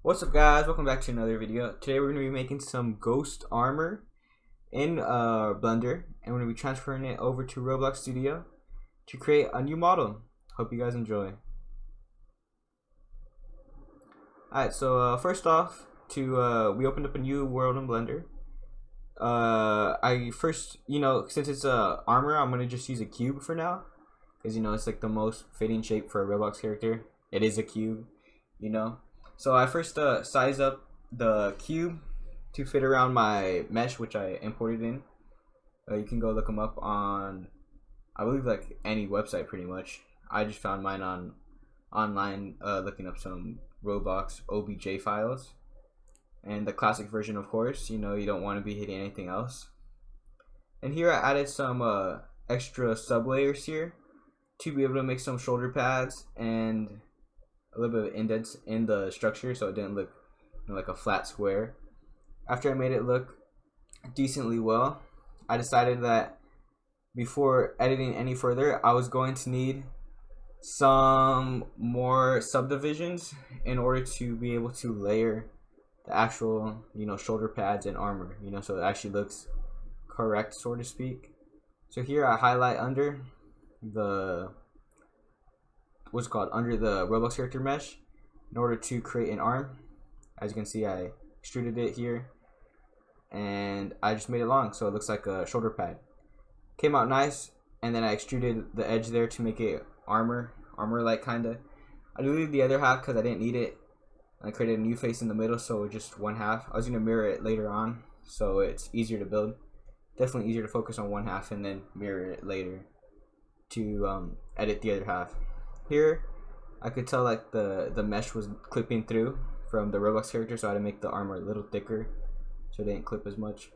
What's up, guys? Welcome back to another video. Today we're going to be making some ghost armor in Blender, and we're going to be transferring it over to Roblox Studio to create a new model. Hope you guys enjoy. Alright, so first off, we opened up a new world in Blender. I first, since it's armor, I'm going to just use a cube for now, because it's like the most fitting shape for a Roblox character. It is a cube. So I first size up the cube to fit around my mesh, which I imported in. You can go look them up on, I believe, like any website pretty much. I just found mine on online, looking up some Roblox OBJ files. And the classic version, of course, you don't want to be hitting anything else. And here I added some extra sub layers here to be able to make some shoulder pads and a little bit of indents in the structure so it didn't look like a flat square. After I made it look decently well, I decided that before editing any further, I was going to need some more subdivisions in order to be able to layer the actual shoulder pads and armor, so it actually looks correct, so to speak. So here I highlight under the under the Roblox character mesh in order to create an arm. As you can see, I extruded it here and I just made it long so it looks like a shoulder pad. Came out nice, and then I extruded the edge there to make it armor like kinda. I deleted the other half because I didn't need it. I created a new face in the middle, so just one half. I was gonna mirror it later on so it's easier to build. Definitely easier to focus on one half and then mirror it later to edit the other half. Here I could tell like the mesh was clipping through from the Roblox character, so I had to make the armor a little thicker so it didn't clip as much.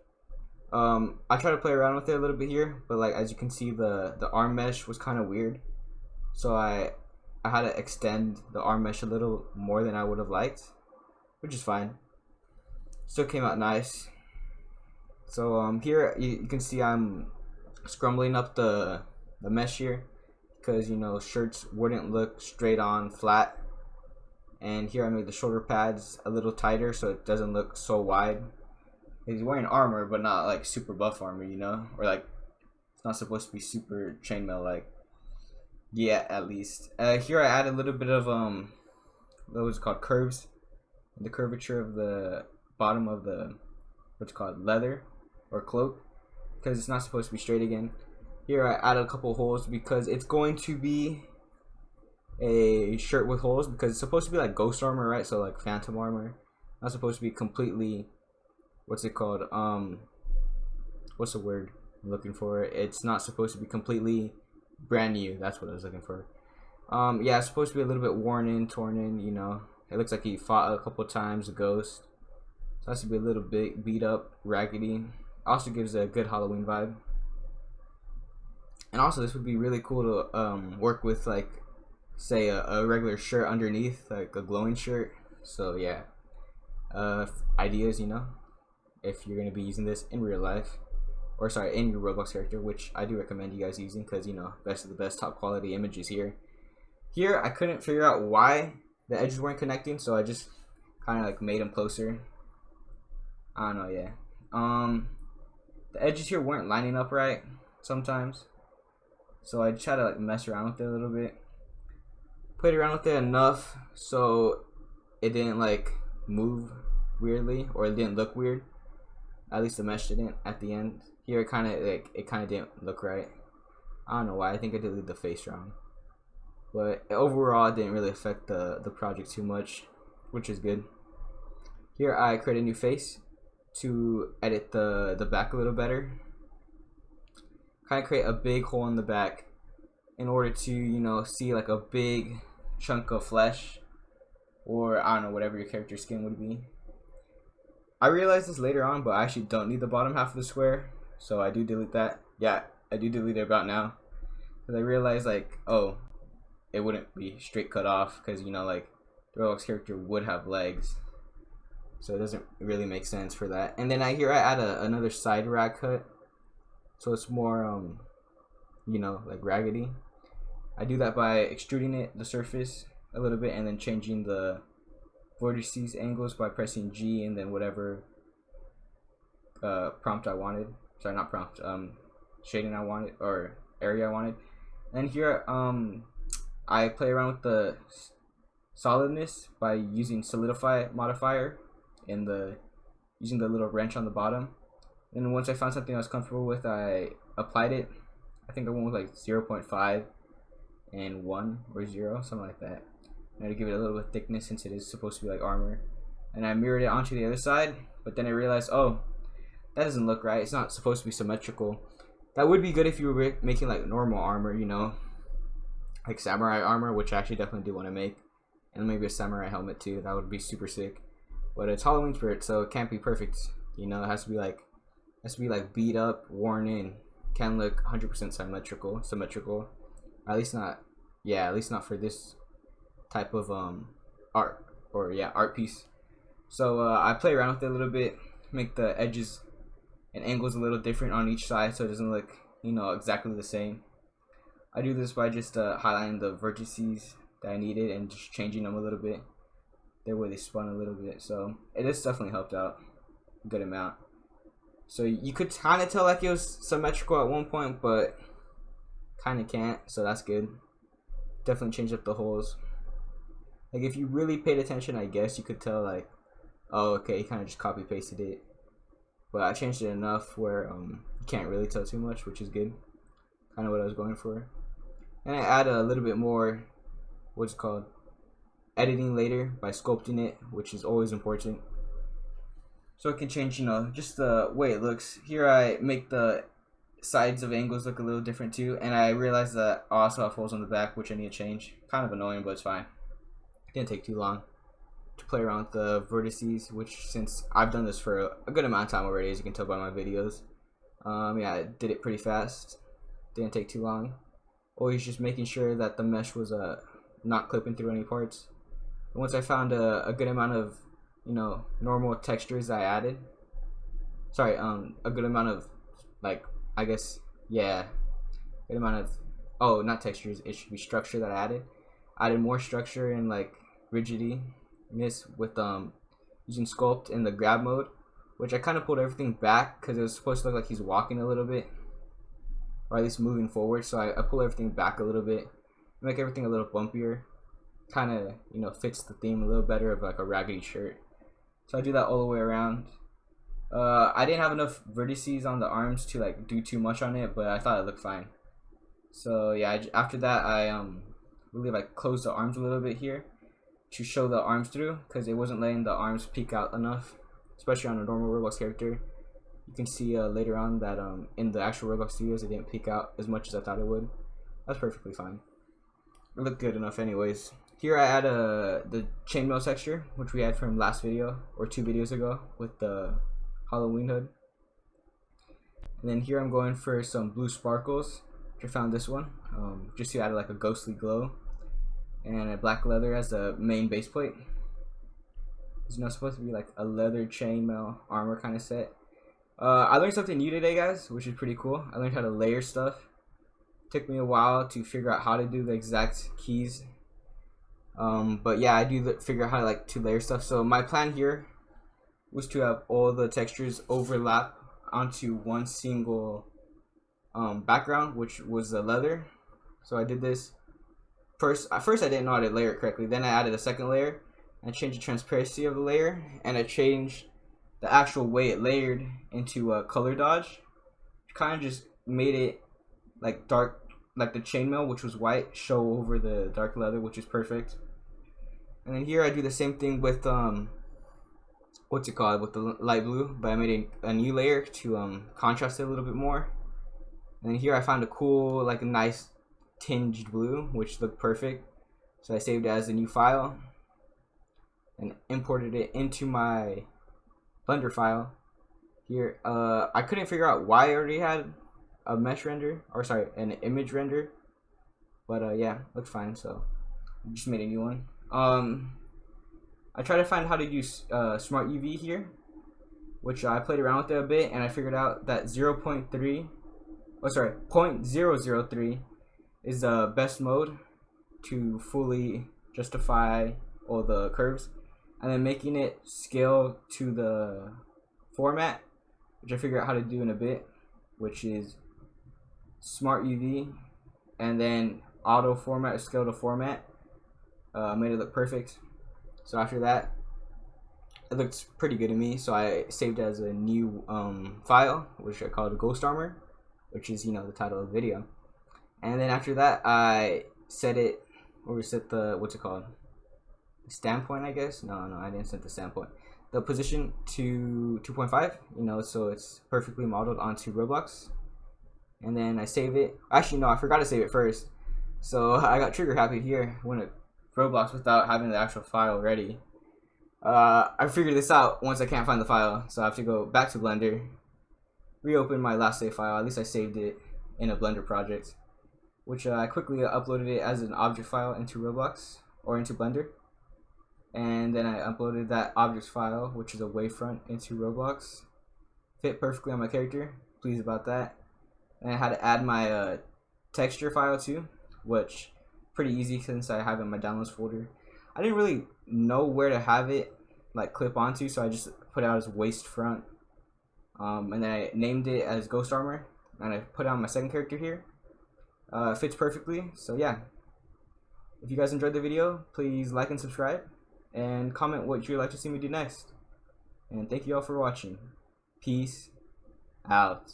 I tried to play around with it a little bit here, but like as you can see, the arm mesh was kind of weird, so I had to extend the arm mesh a little more than I would have liked, which is fine. Still came out nice. So here you can see I'm scrumbling up the mesh here, because shirts wouldn't look straight on flat. And here I made the shoulder pads a little tighter so it doesn't look so wide. He's wearing armor, but not like super buff armor, or like it's not supposed to be super chainmail like. Yeah, at least. Here I add a little bit of what was it called, curves, the curvature of the bottom of the what's called leather or cloak, because it's not supposed to be straight again. Here I added a couple holes because it's going to be a shirt with holes, because it's supposed to be like ghost armor, right? So like phantom armor, not supposed to be completely, what's it called, what's the word I'm looking for? It's not supposed to be completely brand new. That's what I was looking for. Yeah, it's supposed to be a little bit worn in, torn in. It looks like he fought a couple times, a ghost, so it has to be a little bit beat up, raggedy. Also gives a good Halloween vibe. And also, this would be really cool to work with, like, say a regular shirt underneath, like a glowing shirt. So yeah, ideas, if you're gonna be using this in real life, or sorry, in your Roblox character, which I do recommend you guys using, because best of the best, top quality images here. Here I couldn't figure out why the edges weren't connecting, so I just kind of like made them closer. I don't know, yeah. The edges here weren't lining up right sometimes, so I try to like mess around with it a little bit. Played around with it enough so it didn't like move weirdly, or it didn't look weird. At least the mesh didn't at the end. Here it kind of didn't look right. I don't know why. I think I did the face wrong, but overall it didn't really affect the project too much, which is good. Here I create a new face to edit the back a little better. Kind of create a big hole in the back in order to see like a big chunk of flesh, or I don't know, whatever your character's skin would be. I realized this later on, but I actually don't need the bottom half of the square, so I do delete that. Yeah, I do delete it about now, because I realized like, oh, it wouldn't be straight cut off, because like the Roblox character would have legs, so it doesn't really make sense for that. And then I add another side rag cut, so it's more like raggedy. I do that by extruding the surface a little bit and then changing the vertices angles by pressing G and then whatever prompt I wanted. Sorry, not prompt. Shading I wanted, or area I wanted. And here I play around with the solidness by using solidify modifier and using the little wrench on the bottom. And once I found something I was comfortable with, I applied it. I think I went with like 0.5 and 1 or 0, something like that. And I had to give it a little bit of thickness since it is supposed to be like armor. And I mirrored it onto the other side, but then I realized, oh, that doesn't look right. It's not supposed to be symmetrical. That would be good if you were making like normal armor, you know, like samurai armor, which I actually definitely do want to make, and maybe a samurai helmet too. That would be super sick. But it's Halloween Spirit, so it can't be perfect. You know, it has to be like beat up, worn in. Can't look 100% symmetrical. At least not, yeah, at least not for this type of art, or yeah, art piece. So I play around with it a little bit, make the edges and angles a little different on each side so it doesn't look, you know, exactly the same. I do this by just highlighting the vertices that I needed and just changing them a little bit. That way they spun a little bit, so it has definitely helped out a good amount. So you could kind of tell like it was symmetrical at one point, but kind of can't, so that's good. Definitely changed up the holes. Like if you really paid attention, I guess you could tell like, oh okay, he kind of just copy pasted it. But I changed it enough where you can't really tell too much, which is good. Kind of what I was going for. And I add a little bit more, what's it called, editing later by sculpting it, which is always important. So it can change, you know, just the way it looks. Here I make the sides of angles look a little different too, and I realized that I also have holes on the back, which I need to change. Kind of annoying, but it's fine. Didn't take too long to play around with the vertices, which since I've done this for a good amount of time already, as you can tell by my videos. Yeah, I did it pretty fast. Didn't take too long. Always just making sure that the mesh was not clipping through any parts. And once I found a good amount of, you know, normal textures I added. Sorry, a good amount of, like, I guess, yeah, good amount of, oh, not textures, it should be structure that I added more structure and like rigidity with using sculpt in the grab mode, which I kind of pulled everything back because it was supposed to look like he's walking a little bit, or at least moving forward. So I pull everything back a little bit, make everything a little bumpier, kind of, you know, fits the theme a little better of like a raggedy shirt. So I do that all the way around. I didn't have enough vertices on the arms to like do too much on it, but I thought it looked fine. So yeah, after that I really like closed the arms a little bit here to show the arms through, because it wasn't letting the arms peek out enough, especially on a normal Roblox character. You can see later on that in the actual Roblox Studios it didn't peek out as much as I thought it would. That's perfectly fine. It looked good enough anyways. Here I add the chainmail texture, which we had from last video or 2 videos ago with the Halloween hood. And then here I'm going for some blue sparkles, which I found this one, just to add like a ghostly glow, and a black leather as the main base plate. It's not supposed to be like a leather chainmail armor kind of set. I learned something new today, guys, which is pretty cool. I learned how to layer stuff. Took me a while to figure out how to do the exact keys, but yeah, I do figure out how to layer stuff. So my plan here was to have all the textures overlap onto one single background, which was the leather. So I did this first. At first I didn't know how to layer it correctly. Then I added a second layer and changed the transparency of the layer, and I changed the actual way it layered into a color dodge. Kind of just made it like dark, like the chainmail, which was white, show over the dark leather, which is perfect. And then here I do the same thing with what's it called, with the light blue, but I made a new layer to contrast it a little bit more. And then here I found a cool, like a nice tinged blue, which looked perfect. So I saved it as a new file and imported it into my Blender file. Here, I couldn't figure out why I already had a mesh render, or sorry, an image render, but yeah, looks fine. So I just made a new one. I tried to find how to use Smart UV here, which I played around with it a bit, and I figured out that 0.003 is the best mode to fully justify all the curves. and then making it scale to the format, which I figure out how to do in a bit, which is Smart UV, and then auto format, scale to format. Made it look perfect. So after that, it looks pretty good to me, so I saved it as a new file, which I called Ghost Armor, which is, you know, the title of the video. And then after that, I set it, or set the, what's it called, standpoint, I guess. No, I didn't set the standpoint, the position to 2.5, you know, so it's perfectly modeled onto Roblox. And then I save it. Actually, no, I forgot to save it first, so I got trigger happy here when it Roblox without having the actual file ready. I figured this out once I can't find the file, so I have to go back to Blender, reopen my last save file. At least I saved it in a Blender project, which I quickly uploaded it as an object file into Roblox, or into Blender. And then I uploaded that objects file, which is a wavefront, into Roblox. Fit perfectly on my character, pleased about that. And I had to add my texture file too, which pretty easy since I have it in my downloads folder. I didn't really know where to have it like clip onto, so I just put it out as waist front, and then I named it as Ghost Armor, and I put on my second character here. It fits perfectly. So yeah, if you guys enjoyed the video, please like and subscribe, and comment what you'd like to see me do next. And thank you all for watching. Peace out.